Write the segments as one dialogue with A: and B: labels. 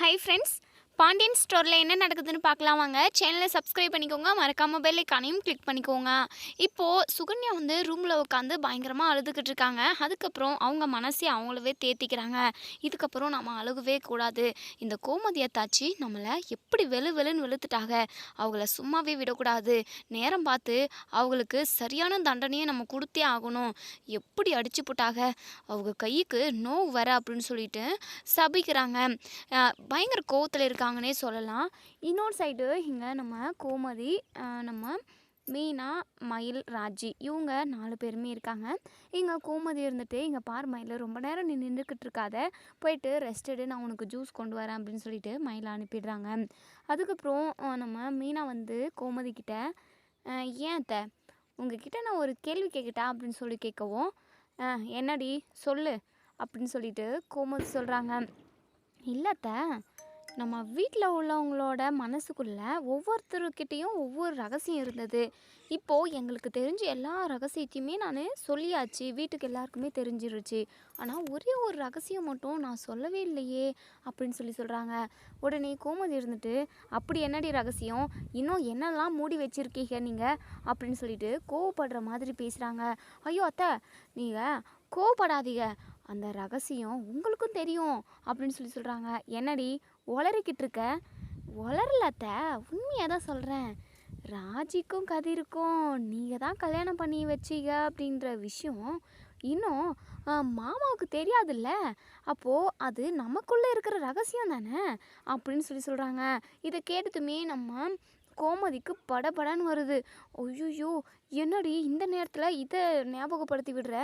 A: Hi friends, Pandian ஸ்டோரில் என்ன நடக்குதுன்னு பார்க்கலாம் வாங்க. சேனலை சப்ஸ்கிரைப் பண்ணிக்கோங்க, மறக்காமல் பெல் ஐக்கானையும் கிளிக் பண்ணிக்கோங்க. இப்போது சுகன்யா வந்து ரூமில் உட்காந்து பயங்கரமாக அழுதுகிட்டு இருக்காங்க. அதுக்கப்புறம் அவங்க மனசை அவங்களவே தேத்திக்கிறாங்க. இதுக்கப்புறம் நம்ம அழுகவே கூடாது, இந்த கோமதியை தாச்சி நம்மளை எப்படி வெளுன்னு வெளுத்துட்டாங்க, அவங்கள சும்மாவே விடக்கூடாது, நேரம் பார்த்து அவங்களுக்கு சரியான தண்டனையை நம்ம கொடுத்தே ஆகணும், எப்படி அடிச்சு போட்டாங்க, அவங்க கைக்கு நோவு வர அப்படின்னு சொல்லிட்டு சபிக்கிறாங்க. பயங்கர கோவத்தில் இருக்காங்கன்னே சொல்லலாம். இன்னொரு சைடு இங்கே நம்ம கோமதி, நம்ம மீனா, மயில், ராஜி இவங்க 4 பேருமே இருக்காங்க. இங்கே கோமதி இருந்துட்டு, இங்கே பார் மயில், ரொம்ப நேரம் நீ நின்றுக்கிட்டு இருக்காத, போயிட்டு ரெஸ்ட் எடு, நான் உனக்கு ஜூஸ் கொண்டு வரேன் அப்படின்னு சொல்லிட்டு மயிலை அனுப்பிடுறாங்க. அதுக்கப்புறம் நம்ம மீனா வந்து கோமதி கிட்ட, ஏன் அத்தை, உங்ககிட்ட நான் ஒரு கேள்வி கேட்கட்டா அப்படின்னு சொல்லி கேட்கவும், என்னடி சொல்லு அப்படின்னு சொல்லிட்டு கோமதி சொல்கிறாங்க. இல்லத்த, நம்ம வீட்டில் உள்ளவங்களோட மனசுக்குள்ள ஒவ்வொருத்தருக்கிட்டேயும் ஒவ்வொரு ரகசியம் இருந்தது. இப்போது எங்களுக்கு தெரிஞ்ச எல்லா ரகசியத்தையுமே நான் சொல்லியாச்சு, வீட்டுக்கு எல்லாருக்குமே தெரிஞ்சிருச்சு. ஆனால் ஒரே ஒரு ரகசியம் மட்டும் நான் சொல்லவே இல்லையே அப்படின்னு சொல்கிறாங்க. உடனே கோமதி இருந்துட்டு, அப்படி என்னடி ரகசியம், இன்னும் என்னெல்லாம் மூடி வச்சுருக்கீங்க நீங்கள் அப்படின்னு சொல்லிட்டு கோவப்படுற மாதிரி பேசுகிறாங்க. ஐயோ அத்தை, நீங்கள் கோவப்படாதீங்க, அந்த ரகசியம் உங்களுக்கும் தெரியும் அப்படின்னு சொல்கிறாங்க. என்னடி உளறிக்கிட்டு இருக்க? உளரலத்த, உண்மையாக தான் சொல்கிறேன். ராஜிக்கும் கதிருக்கும் நீங்கள் தான் கல்யாணம் பண்ணி வச்சிங்க அப்படின்ற விஷயம் இன்னும் மாமாவுக்கு தெரியாதுல்ல, அப்போது அது நமக்குள்ளே இருக்கிற ரகசியம் தானே அப்படின்னு சொல்கிறாங்க. இதை கேட்டதுமே நம்ம கோமதிக்கு படபடன்னு வருது. ஐயோ, என்னடி இந்த நேரத்தில் இதை ஞாபகப்படுத்தி விடுற?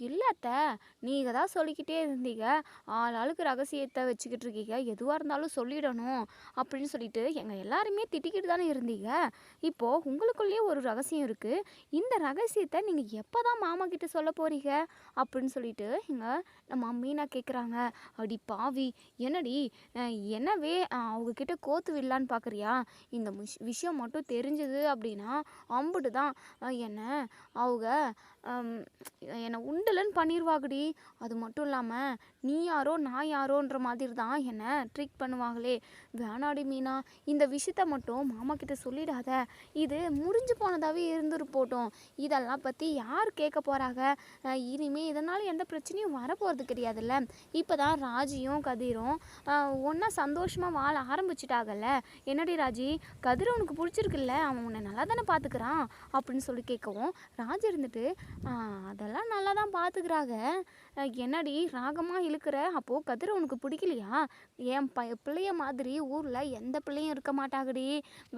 A: இல்லத்த, நீங்கள் தான் சொல்லிக்கிட்டே இருந்தீங்க, ஆளுக்கு ரகசியத்தை வச்சுக்கிட்டு இருக்கீங்க, எதுவாக இருந்தாலும் சொல்லிடணும் அப்படின்னு சொல்லிட்டு எங்கள் எல்லாருமே திட்டிக்கிட்டு தானே இருந்தீங்க. இப்போது உங்களுக்குள்ளேயே ஒரு ரகசியம் இருக்குது, இந்த ரகசியத்தை நீங்கள் எப்போ தான் மாமா கிட்ட சொல்ல போகிறீங்க அப்படின்னு சொல்லிட்டு இங்கே நம்ம மீனா கேட்குறாங்க. அடி பாவி, என்னடி என்னவே அவங்கக்கிட்ட கோத்து விடலான்னு பார்க்குறியா? இந்த விஷயம் மட்டும் தெரிஞ்சது அப்படின்னா அம்புட்டு தான், அவங்க என்னை உண்டலன்னு பண்ணிடுவாங்கடி. அது மட்டும் இல்லாமல் நீ யாரோ நான் யாரோன்ற மாதிரி தான் என்னை ட்ரீட் பண்ணுவாங்களே. வேணாடி மீனா, இந்த விஷயத்த மட்டும் மாமா கிட்ட சொல்லிடாத, இது முடிஞ்சு போனதாகவே இருந்துட்டு போட்டோம், இதெல்லாம் பற்றி யார் கேட்க போகிறாங்க, இனிமேல் இதனால் எந்த பிரச்சனையும் வரப்போகிறது கிடையாதுல்ல. இப்போ தான் ராஜியும் கதிரும் ஒன்றா சந்தோஷமாக வாழ ஆரம்பிச்சிட்டாங்கல்ல. என்னடி ராஜி, கதிர் உனக்கு பிடிச்சிருக்குல்ல, அவன் உன்னை நல்லா தானே பார்த்துக்கிறான் அப்படின்னு சொல்லி கேட்கவும், ராஜி இருந்துட்டு, அதெல்லாம் நல்லா தான் பார்த்துக்கிறாங்க, என்னடி ராகமாக இழுக்கிற, அப்போது கதிரை உனக்கு பிடிக்கலையா? என் பிள்ளைய மாதிரி ஊரில் எந்த பிள்ளையும் இருக்க மாட்டாங்கடி,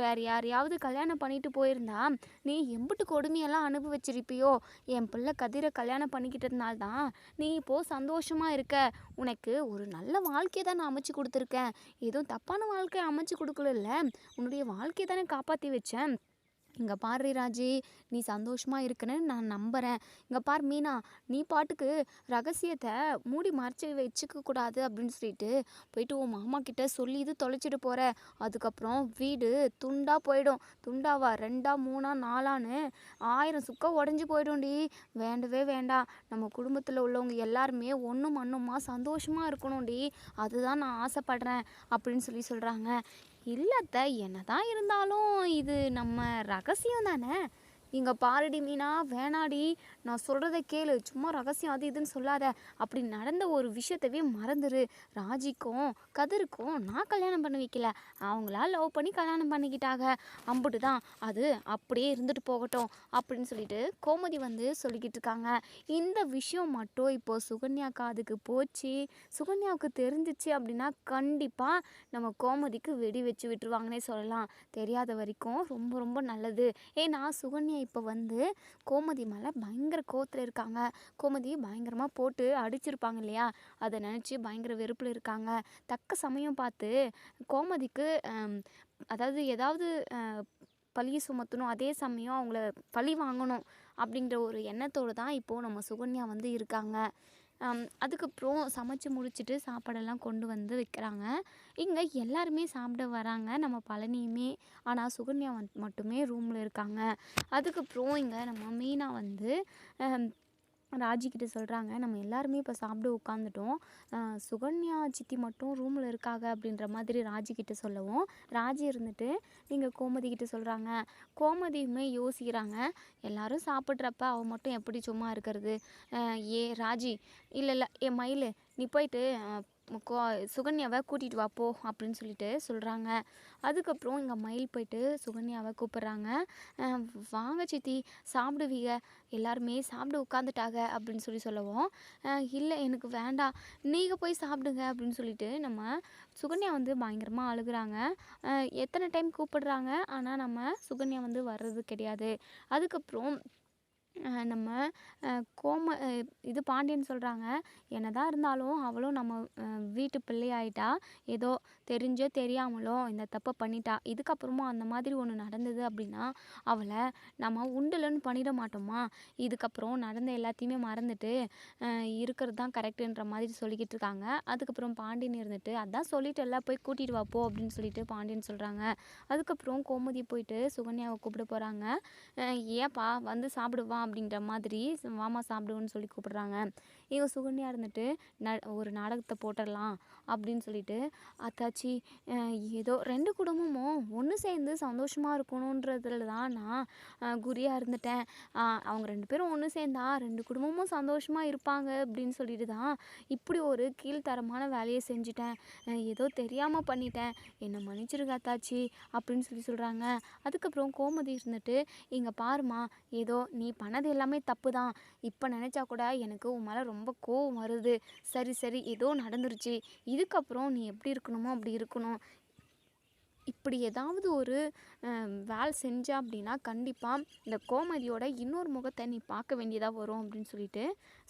A: வேறு யாரையாவது கல்யாணம் பண்ணிட்டு போயிருந்தா நீ எம்பிட்டு கொடுமையெல்லாம் அனுபவிச்சிருப்பியோ, என் பிள்ளை கதிரை கல்யாணம் பண்ணிக்கிட்டதுனால தான் நீ இப்போது சந்தோஷமாக இருக்க, உனக்கு ஒரு நல்ல வாழ்க்கையை தான் நான் அமைச்சு கொடுத்துருக்கேன், எதுவும் தப்பான வாழ்க்கையை அமைச்சு கொடுக்கல, உன்னுடைய வாழ்க்கையை தானே காப்பாற்றி வச்சேன். இங்கே பாரு ராஜி, நீ சந்தோஷமாக இருக்குன்னு நான் நம்புகிறேன். இங்கே பார் மீனா, நீ பாட்டுக்கு ரகசியத்தை மூடி மறைச்சி வச்சுக்க கூடாது அப்படின்னு சொல்லிட்டு போயிட்டு உன் மாமா கிட்ட சொல்லி இது தொலைச்சிட்டு போகிற, அதுக்கப்புறம் வீடு துண்டாக போயிடும். துண்டாவா, 2ஆ 3ஆ 4ஆன்னு 1000 சுக்கம் உடஞ்சி போயிடும்டி. வேண்டவே வேண்டாம், நம்ம குடும்பத்தில் உள்ளவங்க எல்லாருமே ஒன்றும் மண்ணுமா சந்தோஷமாக இருக்கணும்டி, அதுதான் நான் ஆசைப்படுறேன் அப்படின்னு சொல்கிறாங்க. இல்லத்த, என்னதான் இருந்தாலும் இது நம்ம ரகசியம் தானே. இங்கே பாருடி மீனா, வேணாடி, நான் சொல்கிறத கேளு, சும்மா ரகசியம் அது இதுன்னு சொல்லாத, அப்படி நடந்த ஒரு விஷயத்தவே மறந்துரு. ராஜிக்கும் கதிருக்கும் நான் கல்யாணம் பண்ணி வைக்கல, அவங்களா லவ் பண்ணி கல்யாணம் பண்ணிக்கிட்டாங்க, அம்புட்டு தான், அது அப்படியே இருந்துட்டு போகட்டும் அப்படின்னு சொல்லிட்டு கோமதி வந்து சொல்லிக்கிட்டு இருக்காங்க. இந்த விஷயம் மட்டும் இப்போது சுகன்யா காதுக்கு போச்சு, சுகன்யாவுக்கு தெரிஞ்சிச்சு அப்படின்னா கண்டிப்பாக நம்ம கோமதிக்கு வெடி வச்சு விட்டுருவாங்கன்னே சொல்லலாம். தெரியாத வரைக்கும் ரொம்ப ரொம்ப நல்லது. ஏன்னா சுகன்யா இப்போ வந்து கோமதி மேலே பயங்கர கோவத்தில் இருக்காங்க. கோமதி பயங்கரமாக போட்டு அடிச்சிருப்பாங்க இல்லையா, அதை நினச்சி பயங்கர வெறுப்பில் இருக்காங்க. தக்க சமயம் பார்த்து கோமதிக்கு அதாவது ஏதாவது பழியை சுமத்தணும், அதே சமயம் அவங்கள பழி வாங்கணும் அப்படிங்கிற ஒரு எண்ணத்தோடு தான் இப்போது நம்ம சுகன்யா வந்து இருக்காங்க. அதுக்கப்புறம் சமைச்சு முடிச்சுட்டு சாப்பாடெல்லாம் கொண்டு வந்து வைக்கிறாங்க. இங்கே எல்லாருமே சாப்பிட வராங்க, நம்ம பழனியுமே. ஆனால் சுகன்யா மட்டுமே ரூமில் இருக்காங்க. அதுக்கப்புறம் இங்கே நம்ம மீனா வந்து
B: ராஜிக்கிட்ட சொல்கிறாங்க, நம்ம எல்லாருமே இப்போ சாப்பிட உட்காந்துட்டோம். சுகன்யா சித்தி மட்டும் ரூமில் இருக்காங்க அப்படின்ற மாதிரி ராஜிக்கிட்ட சொல்லவும், ராஜி இருந்துட்டு நீங்கள் கோமதி கிட்ட சொல்கிறாங்க. கோமதியுமே யோசிக்கிறாங்க, எல்லாரும் சாப்பிட்றப்ப அவள் மட்டும் எப்படி சும்மா இருக்கிறது? ஏ ராஜி, இல்லை இல்லை ஏ மயிலு, நீ போயிட்டு கோ சுகன்யாவை கூட்டிகிட்டு வா போ அப்படின்னு சொல்லிட்டு சொல்கிறாங்க. அதுக்கப்புறம் இங்கே மயில் போயிட்டு சுகன்யாவை கூப்பிட்றாங்க. வாங்க சித்தி சாப்பிடுவீங்க, எல்லாருமே சாப்பிட உட்காந்துட்டாங்க அப்படின்னு சொல்லவும், இல்லை எனக்கு வேண்டாம், நீங்கள் போய் சாப்பிடுங்க அப்படின்னு சொல்லிட்டு நம்ம சுகன்யா வந்து பயங்கரமாக அழுகுறாங்க. எத்தனை டைம் கூப்பிடுறாங்க, ஆனால் நம்ம சுகன்யா வந்து வர்றது கிடையாது. அதுக்கப்புறம் நம்ம இது பாண்டியன் சொல்கிறாங்க, என்னதான் இருந்தாலும் அவளும் நம்ம வீட்டு பிள்ளையாயிட்டா, ஏதோ தெரிஞ்சோ தெரியாமலோ இந்த தப்பை பண்ணிட்டா. இதுக்கப்புறமும் அந்த மாதிரி ஒன்று நடந்தது அப்படின்னா அவளை நம்ம உண்டுலன்னு பண்ணிட மாட்டோமா? இதுக்கப்புறம் நடந்த எல்லாத்தையுமே மறந்துட்டு இருக்கிறது தான் கரெக்டுன்ற மாதிரி சொல்லிக்கிட்டு இருக்காங்க. அதுக்கப்புறம் பாண்டியன் இருந்துட்டு, அதான் சொல்லிட்டு எல்லாம் போய் கூட்டிகிட்டு வா போ அப்படின்னு சொல்லிட்டு பாண்டியன் சொல்கிறாங்க. அதுக்கப்புறம் கோமதி போயிட்டு சுகன்யாவை கூப்பிட போகிறாங்க. ஏப்பா வந்து சாப்பிடுவா அப்படின்ற மாதிரி, வாமா சாப்பிடுவோன்னு சொல்லி கூப்பிடுறாங்க. இவங்க சுகன்யா இருந்துட்டு ஒரு நாடகத்தை போட்டுடலாம் அப்படின்னு சொல்லிட்டு, அத்தாச்சி ஏதோ 2 குடும்பமும் ஒன்று சேர்ந்து சந்தோஷமாக இருக்கணுன்றதுல தான் நான் குறியாக இருந்துட்டேன். அவங்க 2 பேரும் ஒன்று சேர்ந்தா 2 குடும்பமும் சந்தோஷமாக இருப்பாங்க அப்படின்னு சொல்லிட்டு தான் இப்படி ஒரு கீழ்த்தரமான வேலையை செஞ்சுட்டேன். ஏதோ தெரியாமல் பண்ணிட்டேன், என்னை மன்னிச்சிருங்க அத்தாச்சி அப்படின்னு சொல்கிறாங்க. அதுக்கப்புறம் கோமதி இருந்துட்டு, இங்கே பாருமா, ஏதோ நீ பண்ணது எல்லாமே தப்பு தான், இப்போ நினச்சா கூட எனக்கு உன் மேலே ரொம்ப கோவம் வருது. சரி சரி ஏதோ நடந்துருச்சு, இதுக்கப்புறம் நீ எப்படி இருக்கணுமோ அப்படி இருக்கணும். இப்படி ஏதாவது ஒரு வேலை செஞ்சா அப்படின்னா கண்டிப்பாக இந்த கோமதியோட இன்னொரு முகத்தை நீ பார்க்க வேண்டியதாக வரும் அப்படின்னு சொல்லிட்டு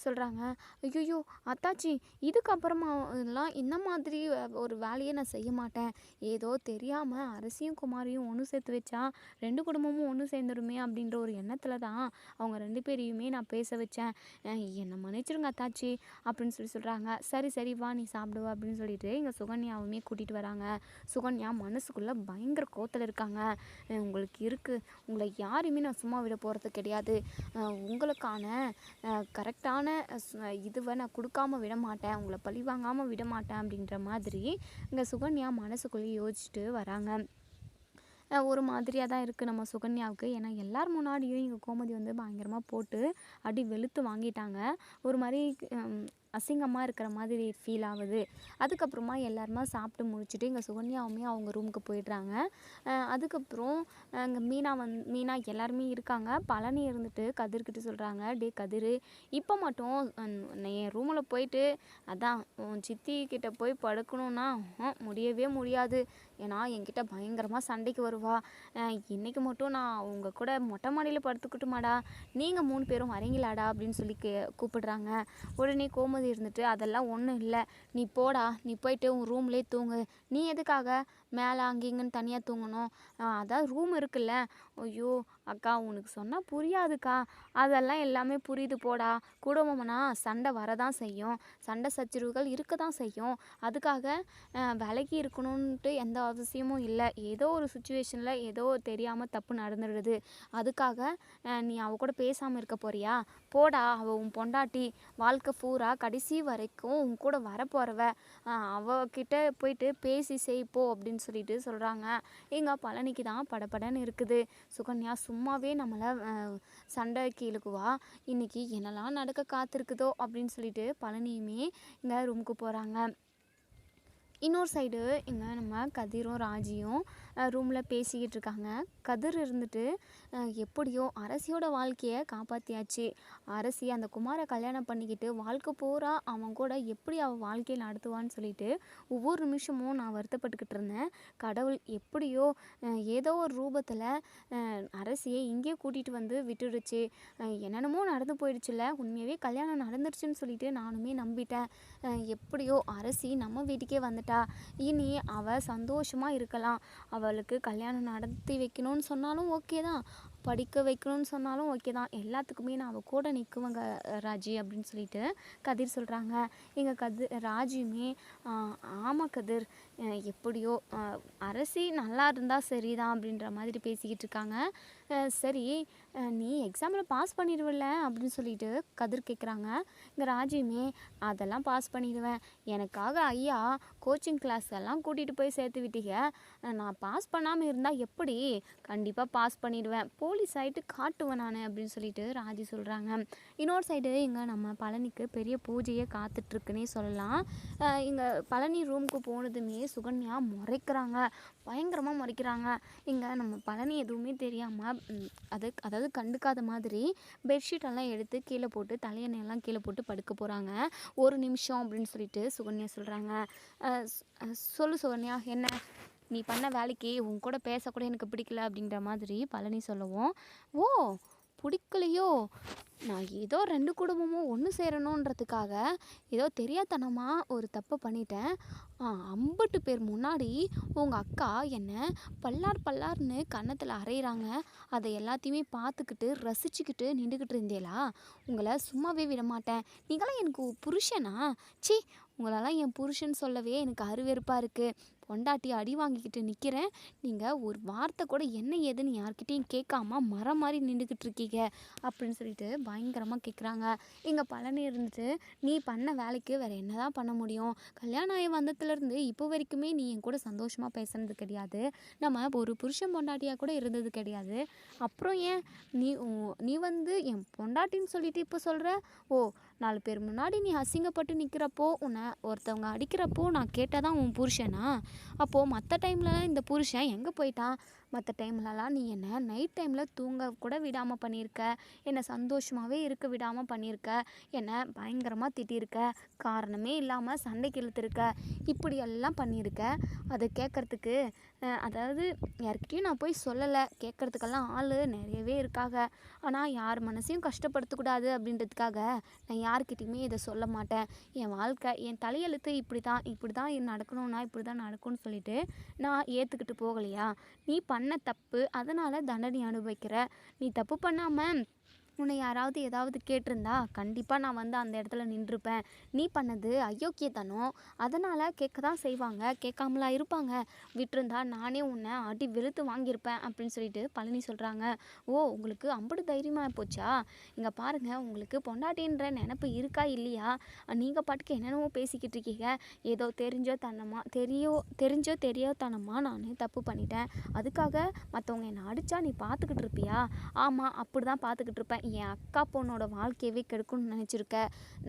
B: சொல்கிறாங்க. ஐயோ அத்தாச்சி, இதுக்கப்புறமா எல்லாம் இந்த மாதிரி ஒரு வேலையை நான் செய்ய மாட்டேன். ஏதோ தெரியாமல் அரசியும் குமாரியும் ஒன்று சேர்த்து வச்சா 2 குடும்பமும் ஒன்று சேர்ந்துடுமே அப்படின்ற ஒரு எண்ணத்தில் தான் அவங்க 2 பேரையுமே நான் பேச வச்சேன். என்னை மன்னிச்சிருங்க அத்தாச்சி அப்படின்னு சொல்கிறாங்க. சரி சரி வா நீ சாப்பிடுவா அப்படின்னு சொல்லிட்டு இங்கே சுகன்யாவுமே கூட்டிகிட்டு வராங்க. சுகன்யா மனசுக்குள்ளே பயங்கர கோத்தில் இருக்காங்க. உங்களுக்கு இருக்குது, உங்களை யாரையுமே நான் சும்மா விட போகிறது கிடையாது. உங்களுக்கான கரெக்டான இதுவை நான் கொடுக்காம விட மாட்டேன், உங்களை பழி வாங்காமல் விட மாட்டேன் அப்படின்ற மாதிரி இங்கே சுகன்யா மனசுக்குள்ளேயே யோசிச்சுட்டு வராங்க. ஒரு மாதிரியாக தான் இருக்குது நம்ம சுகன்யாவுக்கு. ஏன்னா எல்லார் முன்னாடியும் இங்கே கோமதி வந்து பயங்கரமாக போட்டு அடி வெளுத்து வாங்கிட்டாங்க. ஒரு மாதிரி அசிங்கமாக இருக்கிற மாதிரி ஃபீல் ஆகுது. அதுக்கப்புறமா எல்லாருமா சாப்பிட்டு முடிச்சுட்டு இங்கே சுகன்யாவுமே அவங்க ரூமுக்கு போயிடுறாங்க. அதுக்கப்புறம் இங்கே மீனா எல்லாருமே இருக்காங்க. பழனி இருந்துட்டு கதிர்கிட்ட சொல்கிறாங்க, டே கதிர், இப்போ மட்டும் என் ரூமில் போயிட்டு அதான் உன் சித்தி கிட்ட போய் படுக்கணுன்னா முடியவே முடியாது. ஏன்னா என்கிட்ட பயங்கரமாக சண்டைக்கு வருவா. இன்றைக்கி மட்டும் நான் உங்கள் கூட மொட்டை மாடியில் படுத்துக்கிட்டுமாடா, நீங்கள் 3 பேரும் வரீங்களாடா அப்படின்னு சொல்லி கூப்பிடுறாங்க. உடனே கோமதி இருந்துட்டு, அதெல்லாம் ஒன்றும் இல்லை, நீ போடா, நீ போயிட்டு உன் ரூம்லேயே தூங்கு, நீ எதுக்காக மேலே அங்கேங்கன்னு தனியாக தூங்கணும்? அதான் ரூம் இருக்குல்ல. ஐயோ அக்கா, உனக்கு சொன்னால் புரியாதுக்கா, அதெல்லாம் எல்லாமே புரியுது போடா. குடும்பம்னா சண்டை வரதான் செய்யும், சண்டை சச்சரவுகள் இருக்க தான் செய்யும். அதுக்காக விலகி இருக்கணுன்ட்டு எந்த அவசியமும் இல்லை. ஏதோ ஒரு சுச்சுவேஷனில் ஏதோ தெரியாமல் தப்பு நடந்துடுது, அதுக்காக நீ அவ கூட பேசாமல் இருக்க போறியா? போடா, அவள் உன் பொண்டாட்டி, வாழ்க்கை பூரா கடைசி வரைக்கும் உன் கூட வரப்போகிறவ, அவகிட்ட போயிட்டு பேசி செய்ப்போ அப்படின்னு சொல்லிட்டு சொல்கிறாங்க. எங்கள் பழனிக்கு தான் படப்படன்னு இருக்குது. சுகன்யா சும்மாவே நம்மளை சண்டைக்கு இழுக்குவா, இன்றைக்கி என்னெல்லாம் நடக்க காத்திருக்குதோ அப்படின்னு சொல்லிட்டு பழனியுமே இங்கே ரூமுக்கு போகிறாங்க. இன்னொரு சைடு இங்கே நம்ம கதிரும் ராஜியும் ரூமில் பேசிக்கிட்டு இருக்காங்க. கதிர் இருந்துட்டு, எப்படியோ அரசியோட வாழ்க்கையை காப்பாற்றியாச்சு, அரசி அந்த குமாரை கல்யாணம் பண்ணிக்கிட்டு வாழ்க்கை பூரா அவன் கூட எப்படி அவள் வாழ்க்கையை நடத்துவான்னு சொல்லிட்டு ஒவ்வொரு நிமிஷமும் நான் வருத்தப்பட்டுக்கிட்டு இருந்தேன். கடவுள் எப்படியோ ஏதோ ஒரு ரூபத்தில் அரசியை இங்கே கூட்டிகிட்டு வந்து விட்டுடுச்சு. என்னென்னமோ நடந்து போயிடுச்சுல, உண்மையாகவே கல்யாணம் நடந்துருச்சுன்னு சொல்லிட்டு நானுமே நம்பிட்டேன். எப்படியோ அரசி நம்ம வீட்டுக்கே வந்துட்டா, இனி அவள் சந்தோஷமாக இருக்கலாம். அவளுக்கு கல்யாணம் நடத்தி வைக்கணும்னு சொன்னாலும் ஓகே தான், படிக்க வைக்கணும்னு சொன்னாலும் ஓகே தான், எல்லாத்துக்குமே நான் அவள் கூட நிற்குவேங்க ராஜி அப்படின்னு சொல்லிட்டு கதிர் சொல்கிறாங்க. எங்கள் ராஜியுமே ஆமாம் கதிர், எப்படியோ அரசி நல்லா இருந்தால் சரிதான் அப்படின்ற மாதிரி பேசிக்கிட்டு இருக்காங்க. சரி, நீ எக்ஸாமில் பாஸ் பண்ணிடுவில்ல அப்படின்னு சொல்லிட்டு கதிர் கேட்குறாங்க. இங்கே ராஜியுமே அதெல்லாம் பாஸ் பண்ணிடுவேன், எனக்காக ஐயா கோச்சிங் கிளாஸ் எல்லாம் கூட்டிகிட்டு போய் சேர்த்து விட்டீங்க, நான் பாஸ் பண்ணாமல் இருந்தால் எப்படி, கண்டிப்பாக பாஸ் பண்ணிடுவேன், போலீஸ் ஆகிட்டு காட்டுவேன் நான் அப்படின்னு சொல்லிட்டு ராஜி சொல்கிறாங்க. இன்னொரு சைடு இங்கே நம்ம பழனிக்கு பெரிய பூஜையே காத்துட்ருக்குன்னே சொல்லலாம். இங்கே பழனி ரூமுக்கு போனதுமே சுகன்யா முறைக்கிறாங்க, பயங்கரமாக முறைக்கிறாங்க. இங்கே நம்ம பழனி எதுவுமே தெரியாமல் அதாவது கண்டுக்காத மாதிரி பெட்ஷீட்டெல்லாம் எடுத்து கீழே போட்டு தலையணையெல்லாம் கீழே போட்டு படுக்க போகிறாங்க. ஒரு நிமிஷம் அப்படின்னு சொல்லிட்டு சுகன்யா சொல்கிறாங்க. சொல்லு சுகன்யா, என்ன நீ பண்ண வேலைக்கு உன் கூட பேசக்கூட எனக்கு பிடிக்கல அப்படிங்கிற மாதிரி பழனி சொல்லவும், ஓ பிடிக்கலையோ, நான் ஏதோ 2 குடும்பமும் ஒன்று சேரணுன்றதுக்காக ஏதோ தெரியாதனமாக ஒரு தப்பு பண்ணிட்டேன், அம்பட்டு பேர் முன்னாடி உங்கள் அக்கா என்னை பல்லார்னு கன்னத்தில் அரைகிறாங்க, அதை எல்லாத்தையுமே பார்த்துக்கிட்டு ரசிச்சுக்கிட்டு நின்றுக்கிட்டு இருந்தேலா, உங்களை சும்மாவே விட மாட்டேன், நீங்களாம் எனக்கு புருஷனா, சி உங்களெல்லாம் என் புருஷன் சொல்லவே எனக்கு அருவெறுப்பாக இருக்குது, பொண்டாட்டி அடி வாங்கிக்கிட்டு நிற்கிறேன், நீங்கள் ஒரு வார்த்தை கூட என்ன ஏதுன்னு யார்கிட்டையும் கேட்காம மரம் மாதிரி நின்றுக்கிட்டு இருக்கீங்க அப்படின்னு சொல்லிட்டு பயங்கரமாக கேட்குறாங்க. எங்கள் பழனி இருந்துட்டு, நீ பண்ண வேலைக்கு வேறு என்ன தான் பண்ண முடியும், கல்யாணம் ஆகி வந்ததுலேருந்து இப்போ வரைக்குமே நீ என் கூட சந்தோஷமாக பேசுனது கிடையாது, நம்ம ஒரு புருஷன் பொண்டாட்டியாக கூட இருந்தது கிடையாது, அப்புறம் ஏன் நீ வந்து என் பொண்டாட்டின்னு சொல்லிட்டு இப்போ சொல்கிற, ஓ 4 பேர் முன்னாடி நீ அசிங்கப்பட்டு நிற்கிறப்போ, உன்னை ஒருத்தவங்க அடிக்கிறப்போ நான் கேட்டால் தான் உன் புருஷனா, அப்போது மற்ற டைம்லலாம் இந்த புருஷன் எங்கே போயிட்டான், மற்ற டைம்லலாம் நீ என்னை நைட் டைமில் தூங்க கூட விடாமல் பண்ணியிருக்க, என்னை சந்தோஷமாகவே இருக்க விடாமல் பண்ணியிருக்க, என்னை பயங்கரமாக திட்டியிருக்க, காரணமே இல்லாமல் சண்டைக்கு இழுத்துருக்க, இப்படியெல்லாம் பண்ணியிருக்க, அதை கேட்குறதுக்கு அதாவது யார்கிட்டையும் நான் போய் சொல்லலை, கேட்குறதுக்கெல்லாம் ஆள் நிறையவே இருக்காங்க, ஆனால் யார் மனசையும் கஷ்டப்படுத்தக்கூடாது அப்படின்றதுக்காக நான் யார்கிட்டையுமே இதை சொல்ல மாட்டேன், என் வாழ்க்கை என் தலையெழுத்து இப்படி தான் நடக்கணும்னா இப்படி தான் நடக்கும்னு சொல்லிட்டு நான் ஏற்றுக்கிட்டு போகலையா, நீ பண்ண தப்பு அதனால் தண்டனை அனுபவிக்கிற, நீ தப்பு பண்ணாமல் உன்னை யாராவது ஏதாவது கேட்டிருந்தா கண்டிப்பாக நான் வந்து அந்த இடத்துல நின்றுப்பேன், நீ பண்ணது அயோக்கியத்தனம், அதனால் கேட்க தான் செய்வாங்க, கேட்காமலா இருப்பாங்க, விட்டிருந்தா நானே உன்னை அடி வெளுத்து வாங்கியிருப்பேன் அப்படின்னு சொல்லிட்டு பழனி சொல்கிறாங்க. ஓ உங்களுக்கு அம்புட்டு தைரியமாக போச்சா, இங்கே பாருங்கள், உங்களுக்கு பொண்டாட்டின்ற நினப்பு இருக்கா இல்லையா, நீங்கள் பாட்டுக்கு என்னென்னவோ பேசிக்கிட்டு இருக்கீங்க, ஏதோ தெரிஞ்சோ தெரியாதனமாக நான் தப்பு பண்ணிட்டேன், அதுக்காக மற்றவங்க என்னை அடித்தா நீ பார்த்துக்கிட்டு இருப்பியா, ஆமாம் அப்படி தான் பார்த்துக்கிட்டு இருப்பேன், என் அக்கா பொண்ணோட வாழ்க்கையவே கெடுக்கும்னு நினச்சிருக்க,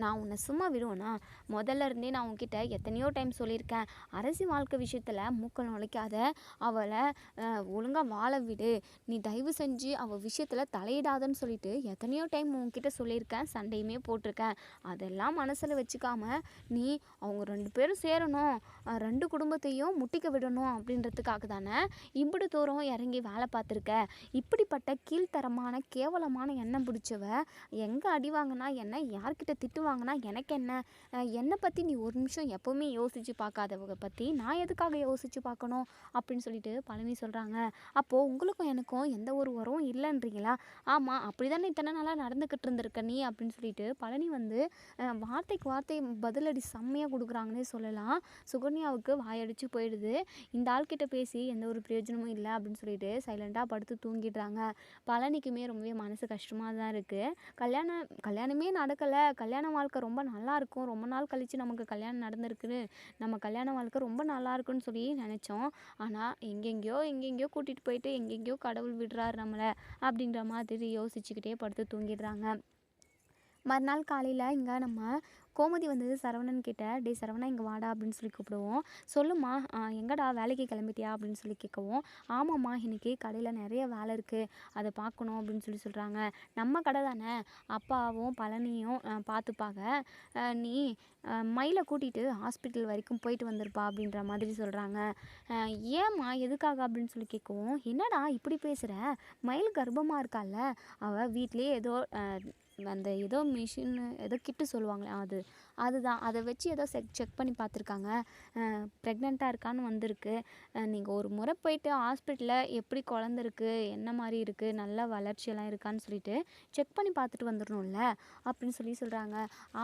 B: நான் உன்னை சும்மா விடுவேனா, முதல்ல இருந்தே நான் உன்கிட்ட எத்தனையோ டைம் சொல்லியிருக்கேன், அரசி வாழ்க்கை விஷயத்தில் மூக்க நுழைக்காத, அவளை ஒழுங்காக வாழ விடு, நீ தயவு செஞ்சு அவள் விஷயத்தில் தலையிடாதன்னு சொல்லிட்டு எத்தனையோ டைம் உன்கிட்ட சொல்லியிருக்கேன், சண்டையுமே போட்டிருக்கேன், அதெல்லாம் மனசில் வச்சுக்காம நீ அவங்க 2 பேரும் சேரணும், 2 குடும்பத்தையும் முட்டிக்க விடணும் அப்படின்றதுக்காக தானே இம்புடு தூரம் இறங்கி வேலை பார்த்துருக்க, இப்படிப்பட்ட கீழ்த்தரமான கேவலமான எண்ணம் பிடிச்சவ எங்கே அடி வாங்கினா என்ன, யார்கிட்ட திட்டு வாங்கினா எனக்கு என்ன, என்னை பற்றி நீ ஒரு நிமிஷம் எப்போவுமே யோசித்து பார்க்காதவங்க பற்றி நான் எதுக்காக யோசித்து பார்க்கணும் அப்படின்னு சொல்லிட்டு பழனி சொல்கிறாங்க. அப்போது உங்களுக்கும் எனக்கும் எந்த ஒரு உறவும் இல்லைன்றீங்களா, ஆமாம் அப்படி தானே இத்தனை நாளாக நடந்துக்கிட்டு இருந்திருக்க நீ அப்படின்னு சொல்லிட்டு பழனி வந்து வார்த்தைக்கு வார்த்தை பதிலடி செம்மையாக கொடுக்குறாங்கன்னே சொல்லலாம். சுகன்யாவுக்கு வாயடிச்சு போயிடுது, இந்த ஆள்கிட்ட பேசி எந்த ஒரு பிரயோஜனமும் இல்லை அப்படின்னு சொல்லிட்டு சைலண்ட்டாக படுத்து தூங்கிடுறாங்க. பழனிக்குமே ரொம்பவே மனசு கஷ்டமாக தான் இருக்குது. கல்யாணமே நடக்கலை, கல்யாண வாழ்க்கை ரொம்ப நல்லா இருக்கும், ரொம்ப நாள் கழித்து நமக்கு கல்யாணம் நடந்திருக்குன்னு நம்ம கல்யாண வாழ்க்கை ரொம்ப நல்லா இருக்குன்னு சொல்லி நினச்சோம், ஆனால் எங்கெங்கேயோ கூட்டிகிட்டு போயிட்டு எங்கெங்கேயோ கடவுள் விடுறாரு நம்மளை அப்படின்ற மாதிரி யோசிச்சுக்கிட்டே படுத்து தூங்கிடுறாங்க. மறுநாள் காலையில் இங்கே நம்ம கோமதி வந்து சரவணன் கிட்ட, டே சரவணா இங்கே வாடா அப்படின்னு சொல்லி கூப்பிடுவோம். சொல்லுமா எங்கடா வேலைக்கு கிளம்பிட்டியா அப்படின்னு சொல்லி கேட்கவும், ஆமாம்மா இன்னைக்கு கடையில் நிறைய வேலை இருக்குது, அதை பார்க்கணும் அப்படின்னு சொல்லி சொல்கிறாங்க. நம்ம கடை தானே, அப்பாவும் பழனியும் பார்த்துப்பாங்க, நீ மயிலை கூட்டிகிட்டு ஹாஸ்பிட்டல் வரைக்கும் போயிட்டு வந்திருப்பா அப்படின்ற மாதிரி சொல்கிறாங்க. ஏம்மா எதுக்காக அப்படின்னு சொல்லி கேட்கவும், என்னடா இப்படி பேசுகிற, மயில் கர்ப்பமாக இருக்கால, அவள் வீட்லேயே ஏதோ அந்த ஏதோ மிஷின் ஏதோ கிட்டு சொல்லுவாங்களே அதுதான் அதை வச்சு ஏதோ செக் பண்ணி பார்த்துருக்காங்க. ப்ரெக்னெண்ட்டாக இருக்கான்னு வந்திருக்கு. நீங்கள் ஒரு முறை போயிட்டு ஹாஸ்பிட்டலில் எப்படி குழந்த இருக்குது, என்ன மாதிரி இருக்குது, நல்ல வளர்ச்சியெல்லாம் இருக்கான்னு சொல்லிட்டு செக் பண்ணி பார்த்துட்டு வந்துடணும்ல அப்படின்னு சொல்கிறாங்க.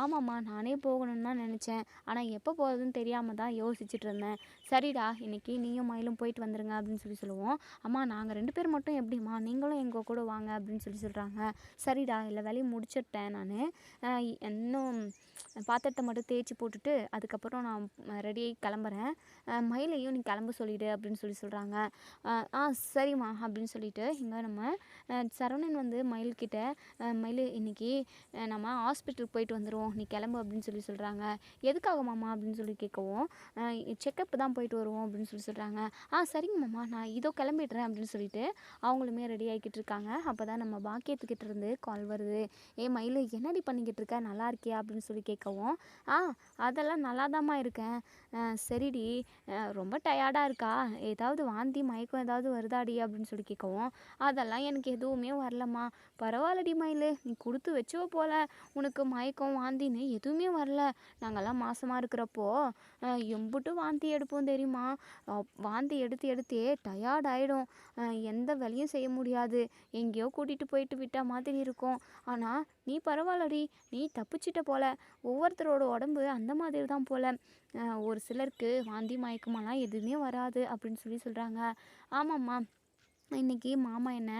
B: ஆமாம்மா, நானே போகணும்னு தான் நினச்சேன். ஆனால் எப்போ போகிறதுன்னு தெரியாமல் தான் யோசிச்சுட்டு இருந்தேன். சரிடா, இன்னைக்கு நீயும் மயிலும் போயிட்டு வந்துருங்க அப்படின்னு சொல்லுவோம். அம்மா, நாங்கள் 2 பேர் மட்டும் எப்படிம்மா, நீங்களும் எங்கள் கூட வாங்க அப்படின்னு சொல்கிறாங்க. சரிடா, எல்லா வேலையும் முடிச்சிட்டேன் நான். இன்னும் பாத்திரத்தை மட்டும் தேய்ச்சி போட்டுட்டு அதுக்கப்புறம் நான் ரெடியாகி கிளம்புறேன். மயிலையும் நீ கிளம்ப சொல்லிவிடு அப்படின்னு சொல்கிறாங்க. சரிம்மா அப்படின்னு சொல்லிட்டு இங்கே நம்ம சரவணன் வந்து மயில்கிட்ட, மயில் இன்னைக்கு நம்ம ஹாஸ்பிட்டலுக்கு போயிட்டு வந்துடுவோம், நீ கிளம்பு அப்படின்னு சொல்கிறாங்க. எதுக்காக மாமா அப்படின்னு கேட்கவும், செக்கப் தான் போயிட்டு வருவோம் அப்படின்னு சொல்கிறாங்க. சரிங்க மாமா, நான் இதோ கிளம்பிடுறேன் அப்படின்னு சொல்லிட்டு அவங்களுமே ரெடி ஆகிக்கிட்டு இருக்காங்க. அப்போ தான் நம்ம பாக்கியத்துக்கிட்ட இருந்து கால் வருது. மயில், என்னடி பண்ணிக்கிட்டு இருக்க, நல்லா இருக்கியா அப்படின்னு கேட்கவும், அதெல்லாம் நல்லாதாம்மா இருக்கேன். சரிடி, ரொம்ப டயர்டாக இருக்கா, ஏதாவது வாந்தி மயக்கம் ஏதாவது வருதாடி அப்படின்னு கேட்கவும், அதெல்லாம் எனக்கு எதுவுமே வரலம்மா. பரவாயில்லடி மயில், நீ கொடுத்து வச்சுவ போல, உனக்கு மயக்கம் வாந்தின்னு எதுவுமே வரல. நாங்கள்லாம் மாசமாக இருக்கிறப்போ எம்புட்டு வாந்தி எடுப்போம் தெரியுமா. வாந்தி எடுத்தே டயர்ட் ஆகிடும். எந்த வேலையும் செய்ய முடியாது, எங்கேயோ கூட்டிகிட்டு போயிட்டு விட்ட மாதிரி இருக்கும். ஆனால் நீ பரவாயில்லடி, நீ தப்பிச்சிட்ட போல. ஒவ்வொருத்தரோட உடம்பு அந்த மாதிரி தான் போல. ஒரு சிலருக்கு வாந்தி மயக்கமெல்லாம் எதுவுமே வராது அப்படின்னு சொல்கிறாங்க. ஆமாம்மா, இன்றைக்கி மாமா என்ன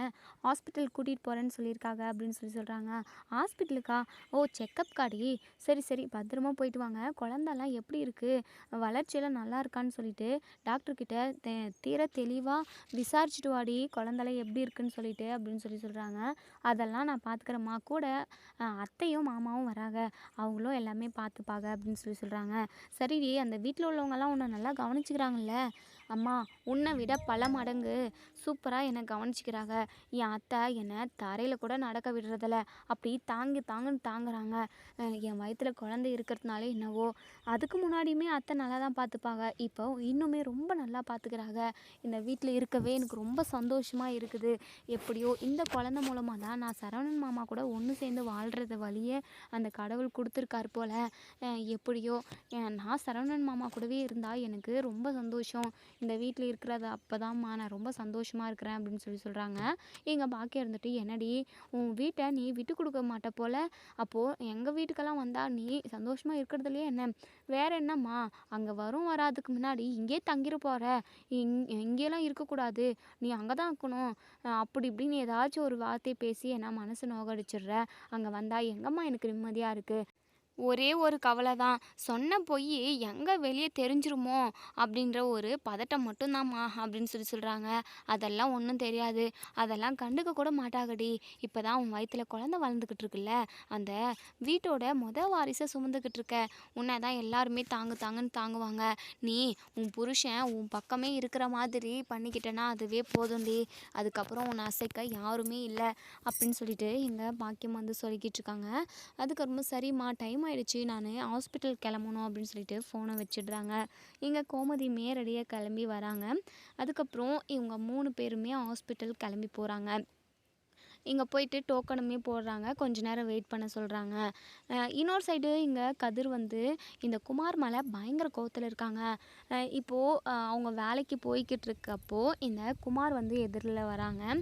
B: ஹாஸ்பிட்டல் கூட்டிகிட்டு போகிறேன்னு சொல்லியிருக்காங்க அப்படின்னு சொல்கிறாங்க. ஹாஸ்பிட்டலுக்கா? ஓ, செக்கப் காடி. சரி, பத்திரமா போயிட்டு வாங்க. குழந்தெல்லாம் எப்படி இருக்குது, வளர்ச்சியெல்லாம் நல்லா இருக்கான்னு சொல்லிட்டு டாக்டர்கிட்ட தீர தெளிவாக விசாரிச்சுட்டு வாடி, குழந்தெல்லாம் எப்படி இருக்குன்னு சொல்லிட்டு அப்படின்னு சொல்கிறாங்க. அதெல்லாம் நான் பார்த்துக்கிறேம்மா. கூட அத்தையும் மாமாவும் வராங்க, அவங்களும் எல்லாமே பார்த்துப்பாங்க அப்படின்னு சொல்கிறாங்க. சரிடி, அந்த வீட்டில் உள்ளவங்கெல்லாம் உன்னை நல்லா கவனிச்சுக்கிறாங்கல்ல? அம்மா, உன்னை விட பல மடங்கு சூப்பராக என்னை கவனிச்சிக்கிறாங்க. என் அத்தை என்னை தரையில் கூட நடக்க விடுறதில்ல, அப்படி தாங்குன்னு தாங்குறாங்க. என் வயிற்றில் குழந்தை இருக்கிறதுனால என்னவோ, அதுக்கு முன்னாடியுமே அத்தை நல்லா தான் பார்த்துப்பாங்க, இப்போ இன்னுமே ரொம்ப நல்லா பார்த்துக்கிறாங்க. இந்த வீட்டில் இருக்கவே எனக்கு ரொம்ப சந்தோஷமாக இருக்குது. எப்படியோ இந்த குழந்தை மூலமாக தான் நான் சரவணன் மாமா கூட ஒன்று சேர்ந்து வாழ்கிறத வழியே அந்த கடவுள் கொடுத்துருக்கார் போல். எப்படியோ நான் சரவணன் மாமா கூடவே இருந்தால் எனக்கு ரொம்ப சந்தோஷம். இந்த வீட்டில் இருக்கிறது அப்போதாம்மா நான் ரொம்ப சந்தோஷமாக இருக்கிறேன் அப்படின்னு சொல்கிறாங்க. எங்கள் பாக்கியம் இருந்துட்டு, என்னடி உன் வீட்டை நீ விட்டு கொடுக்க மாட்ட போல், அப்போது எங்கள் வீட்டுக்கெல்லாம் வந்தால் நீ சந்தோஷமாக இருக்கிறதுலையே என்ன, வேற என்னம்மா, அங்கே வராதுக்கு முன்னாடி இங்கே தங்கிட போகிற, இங்கேலாம் இருக்கக்கூடாது, நீ அங்கே தான் இருக்கணும், அப்படி இப்படின்னு ஏதாச்சும் ஒரு வார்த்தை பேசி என்ன மனசு நோகடிச்சிடுற. அங்கே வந்தால் எங்கம்மா எனக்கு நிம்மதியாக இருக்குது. ஒரே ஒரு கவலை தான், சொன்ன பொய் எங்கே வெளியே தெரிஞ்சிருமோ அப்படின்ற ஒரு பதட்டம் மட்டும்தாம்மா அப்படின்னு சொல்கிறாங்க. அதெல்லாம் ஒன்றும் தெரியாது, அதெல்லாம் கண்டுக்க கூட மாட்டாகடி. இப்போ தான் உன் வயிற்றில் குழந்தை வளர்ந்துக்கிட்டு இருக்குல்ல, அந்த வீட்டோட வாரிசை சுமந்துக்கிட்டு இருக்க, உன்னை தான் எல்லாருமே தாங்குன்னு தாங்குவாங்க. நீ உன் புருஷன் உன் பக்கமே இருக்கிற மாதிரி பண்ணிக்கிட்டேன்னா அதுவே போதும்டி, அதுக்கப்புறம் உன்னை அசைக்க யாருமே இல்லை அப்படின்னு சொல்லிட்டு எங்கள் பாக்கியம் வந்து சொல்லிக்கிட்டு இருக்காங்க. அதுக்கப்புறமா சரிம்மா, டைம் ஆயிடுச்சு, நான் ஹாஸ்பிட்டல் கிளம்பணும் அப்படின்னு சொல்லிட்டு ஃபோனை வச்சிடுறாங்க. இங்கே கோமதி நேரடியாக கிளம்பி வராங்க. அதுக்கப்புறம் இவங்க 3 பேருமே ஹாஸ்பிட்டல் கிளம்பி போகிறாங்க. இங்கே போயிட்டு டோக்கனுமே போடுறாங்க, கொஞ்ச நேரம் வெயிட் பண்ண சொல்கிறாங்க. இன்னொரு சைடு இங்கே கதிர் வந்து இந்த குமார் மேலே பயங்கர கோவத்தில் இருக்காங்க. இப்போது அவங்க வேலைக்கு போய்கிட்டு இருக்கப்போ இந்த குமார் வந்து எதிரில் வராங்க.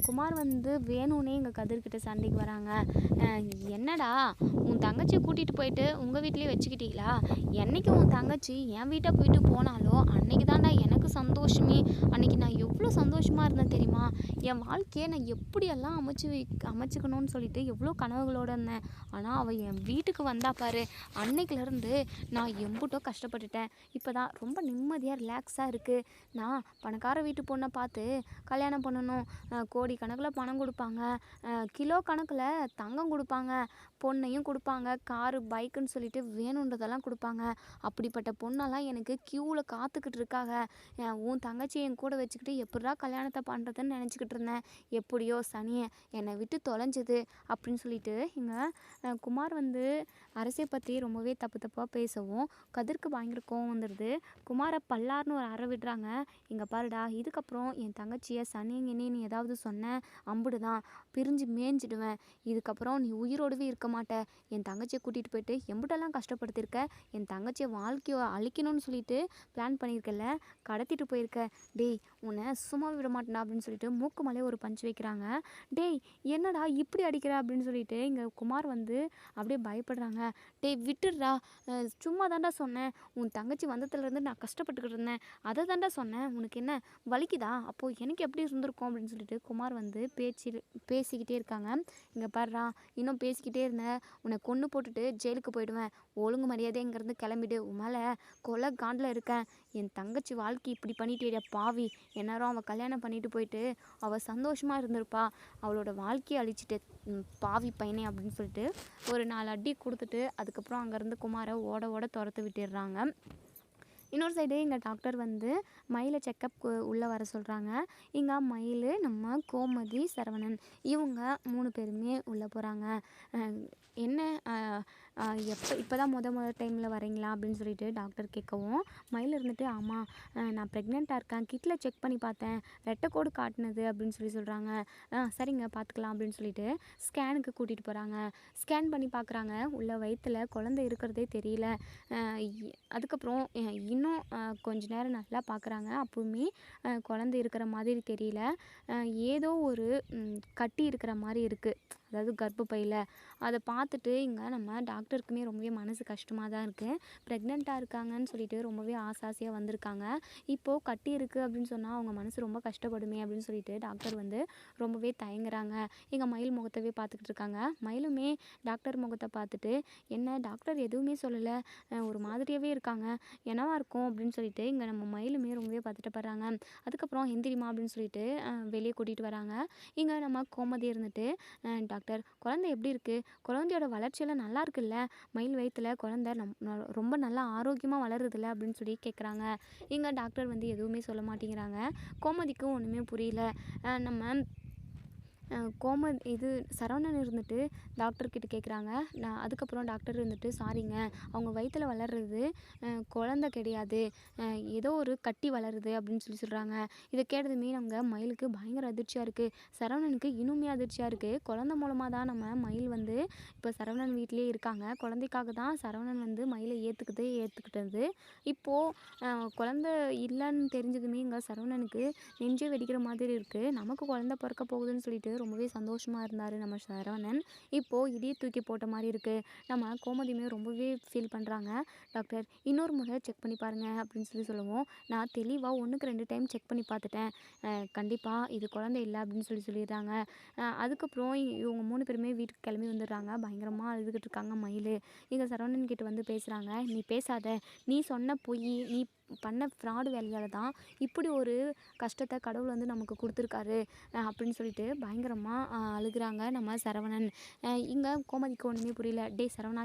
B: குமார் வந்து வேணும்னே இங்கே கதிர்கிட்ட சண்டைக்கு வராங்க. என்னடா, உன் தங்கச்சியை கூட்டிகிட்டு போயிட்டு உங்கள் வீட்லேயே வச்சுக்கிட்டீங்களா? என்னைக்கு உன் தங்கச்சி என் வீட்டை போயிட்டு போனாலோ அன்னைக்கு தான்டா எனக்கு சந்தோஷமே. அன்னைக்கு நான் எவ்வளோ சந்தோஷமாக இருந்தேன் தெரியுமா? என் வாழ்க்கையை நான் எப்படியெல்லாம் அமைச்சுக்கணும்னு சொல்லிட்டு எவ்வளோ கனவுகளோடு இருந்தேன். ஆனால் அவள் என் வீட்டுக்கு வந்தா பாரு, அன்னைக்கிலேருந்து நான் எம்புட்டோ கஷ்டப்பட்டுட்டேன். இப்போ தான் ரொம்ப நிம்மதியாக ரிலாக்ஸாக இருக்குது. நான் பணக்கார வீட்டு பொண்ணை பார்த்து கல்யாணம் பண்ணணும், கோடி கணக்கில் பணம் கொடுப்பாங்க, கிலோ கணக்கில் தங்கம் கொடுப்பாங்க, பொண்ணையும் கொடுப்பாங்க, காரு பைக்குன்னு சொல்லிட்டு வேணுன்றதெல்லாம் கொடுப்பாங்க. அப்படிப்பட்ட பொண்ணெல்லாம் எனக்கு க்யூவில் காத்துக்கிட்டு இருக்காங்க. உன் தங்கச்சி என் கூட வச்சுக்கிட்டு எப்படி எப்படிடா கல்யாணத்தை பண்ணுறதுன்னு நினச்சிக்கிட்டு இருந்தேன். எப்படியோ சனியை என்னை விட்டு தொலைஞ்சது அப்படின்னு சொல்லிட்டு இங்கே குமார் வந்து அரசியை பற்றி ரொம்பவே தப்பு தப்பாக பேசவும் கதிருக்கு பயங்கர கோவம் வந்துடுது. குமாரை பல்லார்னு ஒரு அறை விடுறாங்க. இங்கே பாருடா, இதுக்கப்புறம் என் தங்கச்சியை சனிங்கன்னு நீ ஏதாவது சொன்ன அம்புடுதான், பிரிஞ்சு மேய்ஞ்சிடுவேன். இதுக்கப்புறம் நீ உயிரோடவே இருக்க மாட்ட. என் தங்கச்சியை கூட்டிகிட்டு போயிட்டு எம்பிட்டெல்லாம் கஷ்டப்படுத்திருக்க. என் தங்கச்சியை வாழ்க்கையை அழிக்கணும்னு சொல்லிட்டு பிளான் பண்ணியிருக்கல, கடத்திட்டு போயிருக்க. டேய், உன்னை சும்மா விட மாட்டேன்டா அப்படின்னு சொல்லிட்டு மூக்கு மேலே ஒரு பஞ்சு வைக்கிறாங்க. டேய், என்னடா இப்படி அடிக்கிற அப்படின்னு சொல்லிட்டு இங்கே குமார் வந்து அப்படியே பயப்படுறாங்க. டேய் விட்டுடுறா, சும்மா தாண்டா சொன்னேன். உன் தங்கச்சி வந்ததுலேருந்து நான் கஷ்டப்பட்டுக்கிட்டு இருந்தேன், அதை தாண்டா சொன்னேன். உனக்கு என்ன வலிக்குதா? அப்போது எனக்கு எப்படி இருந்திருக்கும் அப்படின்னு சொல்லிட்டு குமார் வந்து பேசிக்கிட்டே இருக்காங்க. இங்கே பாடுறா, இன்னும் பேசிக்கிட்டே இருந்தேன் உன்னை கொன்று போட்டுட்டு ஜெயிலுக்கு போயிடுவேன். ஒழுங்கு மரியாதை இங்கேருந்து கிளம்பிடு. உன் மேலே கொலை காண்டில் இருக்கேன். என் தங்கச்சி வாழ்க்கை இப்படி பண்ணிட்டேடியா பாவி. எந்நேரம் அவள் கல்யாணம் பண்ணிட்டு போயிட்டு அவள் சந்தோஷமாக இருந்திருப்பா, அவளோட வாழ்க்கையை அழிச்சிட்டு பாவி பையனே அப்படின்னு சொல்லிட்டு ஒரு 4 அடி கொடுத்துட்டு அதுக்கப்புறம் அங்கேருந்து குமாரை ஓட ஓட துரத்து விட்டுடுறாங்க. இன்னொரு சைடு இங்கே டாக்டர் வந்து மயிலை செக்கப் உள்ளே வர சொல்கிறாங்க. இங்கே மயில், நம்ம கோமதி, சரவணன் இவங்க 3 பேருமே உள்ளே போகிறாங்க. என்ன இப்போ தான் முத டைமில் வரீங்களா அப்படின்னு சொல்லிட்டு டாக்டர் கேட்கவும் மயில் இருந்துட்டு ஆமாம், நான் ப்ரெக்னெண்ட்டாக இருக்கேன், கிட்டில் செக் பண்ணி பார்த்தேன், ரெட்டைக்கோடு காட்டினது அப்படின்னு சொல்கிறாங்க. சரிங்க பார்த்துக்கலாம் அப்படின்னு சொல்லிட்டு ஸ்கேனுக்கு கூட்டிகிட்டு போகிறாங்க. ஸ்கேன் பண்ணி பார்க்குறாங்க, உள்ள வயிற்றில் குழந்தை இருக்கிறதே தெரியல. அதுக்கப்புறம் இன்னும் கொஞ்ச நேரம் நல்லா பார்க்குறாங்க. அப்போவுமே குழந்தை இருக்கிற மாதிரி தெரியல. ஏதோ ஒரு கட்டி இருக்கிற மாதிரி இருக்குது, அதாவது கர்ப்பப்பையில். அதை பார்த்துட்டு இங்கே நம்ம டாக்டருக்குமே ரொம்பவே மனசு கஷ்டமாக தான் இருக்குது. ப்ரெக்னெண்ட்டாக இருக்காங்கன்னு சொல்லிட்டு ரொம்பவே ஆசையாக வந்திருக்காங்க. இப்போது கட்டி இருக்குது அப்படின்னு சொன்னால் அவங்க மனசு ரொம்ப கஷ்டப்படுமே அப்படின்னு சொல்லிட்டு டாக்டர் வந்து ரொம்பவே தயங்குறாங்க. இங்கே மயில் முகத்தவே பார்த்துக்கிட்டு இருக்காங்க. மயிலுமே டாக்டர் முகத்தை பார்த்துட்டு என்ன டாக்டர் எதுவுமே சொல்லலை, ஒரு மாதிரியாகவே இருக்காங்க, என்னவா இருக்கும் அப்படின்னு சொல்லிட்டு இங்கே நம்ம மயிலுமே ரொம்பவே பார்த்துட்டு போகிறாங்க. அதுக்கப்புறம் எந்திரிமா அப்படின்னு சொல்லிட்டு வெளியே கூட்டிகிட்டு வராங்க. இங்கே நம்ம கோமதி இருந்துட்டு டாக்டர் குழந்தை எப்படி இருக்குது, குழந்தையோட வளர்ச்சியெல்லாம் நல்லா இருக்குல்ல, மயில் வயிற்றுல குழந்தை ரொம்ப நல்லா ஆரோக்கியமாக வளருதில்ல அப்படின்னு சொல்லி கேட்குறாங்க. இங்கே டாக்டர் வந்து எதுவுமே சொல்ல மாட்டேங்கிறாங்க. கோமதிக்கும் ஒன்றுமே புரியல. நம்ம சரவணன் இருந்துட்டு டாக்டர்கிட்ட கேட்குறாங்க. அதுக்கப்புறம் டாக்டர் இருந்துட்டு சாரிங்க, அவங்க வயிற்றில் வளர்றது குழந்தை கிடையாது, ஏதோ ஒரு கட்டி வளருது அப்படின்னு சொல்கிறாங்க. இதை கேட்டதுமே நம்ம மயிலுக்கு பயங்கர அதிர்ச்சியாக இருக்குது. சரவணனுக்கு இன்னுமே அதிர்ச்சியாக இருக்குது. குழந்தை மூலமாக தான் நம்ம மயில் வந்து இப்போ சரவணன் வீட்டிலே இருக்காங்க. குழந்தைக்காக தான் சரவணன் வந்து மயிலை ஏற்றுக்கிட்டது. இப்போது குழந்தை இல்லைன்னு தெரிஞ்சதுமே இங்கே சரவணனுக்கு நெஞ்சே வெடிக்கிற மாதிரி இருக்குது. நமக்கு குழந்தை பிறக்க போகுதுன்னு சொல்லிட்டு ரொம்பவே சந்தோஷமாக இருந்தார் நம்ம சரவணன். இப்போது இடியை தூக்கி போட்ட மாதிரி இருக்குது. நம்ம கோமதியுமே ரொம்பவே ஃபீல் பண்ணுறாங்க. டாக்டர் இன்னொரு முறை செக் பண்ணி பாருங்கள் அப்படின்னு சொல்லுவோம். நான் தெளிவாக 1க்கு 2 டைம் செக் பண்ணி பார்த்துட்டேன், கண்டிப்பாக இது குழந்தை இல்லை அப்படின்னு சொல்லிடுறாங்க. அதுக்கப்புறம் இவங்க 3 பேருமே வீட்டுக்கு கிளம்பி வந்துடுறாங்க. பயங்கரமாக அழுதுகிட்டு இருக்காங்க மயில். இங்கே சரவணன் கிட்ட வந்து பேசுகிறாங்க. நீ பேசாத, நீ சொன்ன பொய், நீ பண்ண ஃப்ராடு வேலையால் தான் இப்படி ஒரு கஷ்டத்தை கடவுள் வந்து நமக்கு கொடுத்துருக்காரு அப்படின்னு சொல்லிட்டு பயங்கரமாக அழுகுறாங்க நம்ம சரவணன். இங்கே கோமதிக்கு ஒன்றுமே புரியல. டே சரவணா,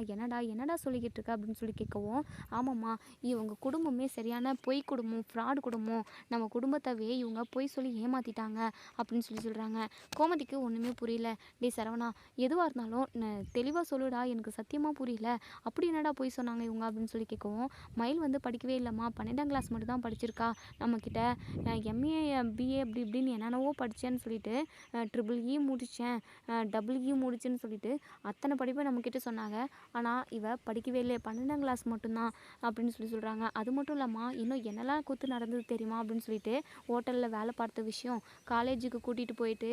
B: என்னடா சொல்லிக்கிட்டு இருக்க அப்படின்னு சொல்லி கேட்கவும் ஆமாம்மா, இவங்க குடும்பமே சரியான பொய் குடும்பம், ஃப்ராடு குடும்பம், நம்ம குடும்பத்தவே இவங்க பொய் சொல்லி ஏமாற்றிட்டாங்க அப்படின்னு சொல்கிறாங்க. கோமதிக்கு ஒன்றுமே புரியல. டே சரவணா, எதுவாக இருந்தாலும் தெளிவாக சொல்லுடா, எனக்கு சத்தியமாக புரியல, அப்படி என்னடா பொய் சொன்னாங்க இவங்க அப்படின்னு சொல்லி கேட்கவும் மயில் வந்து படிக்கவே இல்லைம்மா, 12ஆம் கிளாஸ் மட்டும் தான் படிச்சிருக்கா, நம்மக்கிட்ட எம்ஏ பிஏ அப்படி இப்படின்னு என்னென்னவோ படித்தேன்னு சொல்லிட்டு EEE முடித்தேன், EE முடிச்சுன்னு சொல்லிட்டு அத்தனை படிப்பை நம்மக்கிட்ட சொன்னாங்க. ஆனால் இவ படிக்கவே இல்லை, 12ஆம் கிளாஸ் மட்டும்தான் அப்படின்னு சொல்கிறாங்க. அது மட்டும் இல்லாமல் இன்னும் என்னெல்லாம் கூத்து நடந்தது தெரியுமா அப்படின்னு சொல்லிட்டு ஹோட்டலில் வேலை பார்த்த விஷயம், காலேஜுக்கு கூட்டிகிட்டு போயிட்டு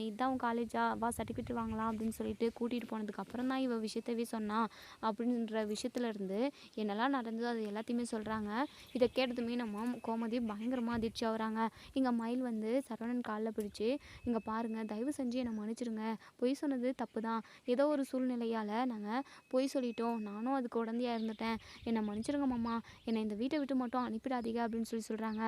B: இதான் உன் காலேஜா, வா சர்டிஃபிகேட் வாங்கலாம் அப்படின்னு சொல்லிட்டு கூட்டிகிட்டு போனதுக்கப்புறம் தான் இவ விஷயத்தவே சொன்னான் அப்படின்ற விஷயத்துலேருந்து என்னெல்லாம் நடந்ததோ அது எல்லாத்தையுமே சொல்கிறாங்க. இதை கேட்டதுமே நம்ம கோமதி பயங்கரமாக அதிர்ச்சி ஆகுறாங்க. இங்கே மயில் வந்து சரவணன் காலில் பிடிச்சி இங்கே பாருங்கள், தயவு செஞ்சு என்னை மன்னிச்சிடுங்க, பொய் சொன்னது தப்பு தான், ஏதோ ஒரு சூழ்நிலையால் நாங்கள் பொய் சொல்லிட்டோம், நானும் அதுக்கு உடந்தையாக இருந்துட்டேன், என்னை மன்னிச்சிடுங்க மாமா, என்னை இந்த வீட்டை விட்டு மட்டும் அனுப்பிடாதீங்க அப்படின்னு சொல்கிறாங்க.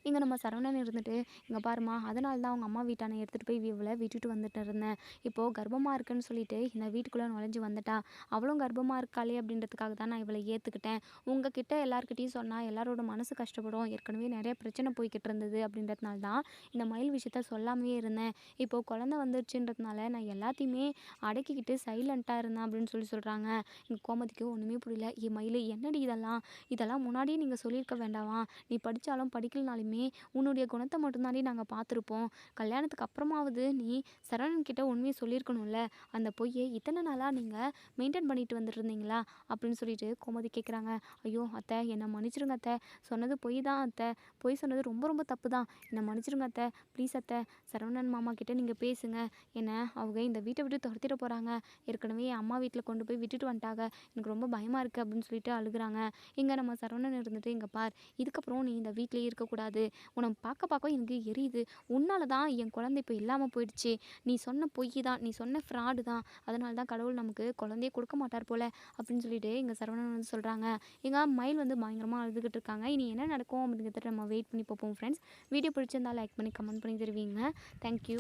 B: இங்கே நம்ம சரவணன் இருந்துட்டு, இங்கே பாருமா, அதனால தான் அவங்க அம்மா வீட்டான எடுத்துகிட்டு போய் இவளை விட்டுட்டு வந்துட்டு இருந்தேன். இப்போது கர்ப்பமாக இருக்குன்னு சொல்லிட்டு இந்த வீட்டுக்குள்ளே நுழைஞ்சு வந்துட்டா. அவளும் கர்ப்பமாக இருக்காளே அப்படின்றதுக்காக தான் நான் இவளை ஏற்றுக்கிட்டேன். உங்ககிட்ட எல்லாருக்கிட்டையும் சொன்னால் எல்லாரோட மனசு கஷ்டப்படும். ஏற்கனவே நிறைய பிரச்சனை போய்கிட்டு இருந்தது அப்படின்றதுனால தான் இந்த மயில் விஷயத்த சொல்லாமையே இருந்தேன். இப்போது குழந்தை வந்துருச்சுன்றதுனால நான் எல்லாத்தையுமே அடக்கிக்கிட்டு சைலண்ட்டாக இருந்தேன் அப்படின்னு சொல்கிறாங்க. எங்கள் கோமதிக்கு ஒன்றுமே புரியல. மயில் என்னடி இதெல்லாம், இதெல்லாம் முன்னாடியே நீங்கள் சொல்லியிருக்க வேண்டாமா? நீ படித்தாலும் படிக்கலனாலுமே உன்னுடைய குணத்தை மட்டும்தாண்டி நாங்கள் பார்த்துருப்போம். கல்யாணத்துக்கு அப்புறமாவது நீ சரவணன் கிட்ட உண்மையை சொல்லியிருக்கணும்ல. அந்த பொய்யை இத்தனை நாளாக நீங்கள் மெயின்டைன் பண்ணிட்டு வந்துட்டு இருந்தீங்களா அப்படின்னு சொல்லிட்டு கோமதி கேட்குறாங்க. ஐயோ அத்தை, என்னை மன்னிச்சிருங்க அத்தை, சொன்னது பொய் தான் அத்தை, பொய் சொன்னது ரொம்ப ரொம்ப தப்பு தான், என்னை மன்னிச்சிருங்க அத்தை, ப்ளீஸ் அத்தை, சரவணன் மாமா கிட்ட நீங்கள் பேசுங்க, என்ன அவங்க இந்த வீட்டை விட்டு துரத்திட போகிறாங்க, ஏற்கனவே என் அம்மா வீட்டில் கொண்டு போய் விட்டுட்டு வந்துட்டாங்க, எனக்கு ரொம்ப பயமாக இருக்குது அப்படின்னு சொல்லிட்டு அழுகுறாங்க. இங்கே நம்ம சரவணன் இருந்துட்டு, இங்கே பார், இதுக்கப்புறம் நீ இந்த வீட்டிலேயே இருக்கக்கூடாது, உன்னை பார்க்க பார்க்க எனக்கு எரியுது, உன்னால தான் என் குழந்தை இப்போ இல்லாமல் போயிடுச்சு, நீ சொன்ன பொய் தான், நீ சொன்ன ஃப்ராடு தான், அதனால தான் கடவுள் நமக்கு குழந்தையே கொடுக்க மாட்டார் போல அப்படின்னு சொல்லிட்டு இங்கே சரவணன் வந்து சொல்கிறாங்க. எங்கள் மயில் வந்து பயங்கரமாக அழுதுகிட்டு இருக்காங்க. இனி என்ன நடக்கும் அப்படிங்கிறத நம்ம வெயிட் பண்ணி பார்ப்போம் ஃப்ரெண்ட்ஸ். வீடியோ பிடிச்சிருந்தால் லைக் பண்ணி கமெண்ட் பண்ணி தருவீங்க. தேங்க்யூ.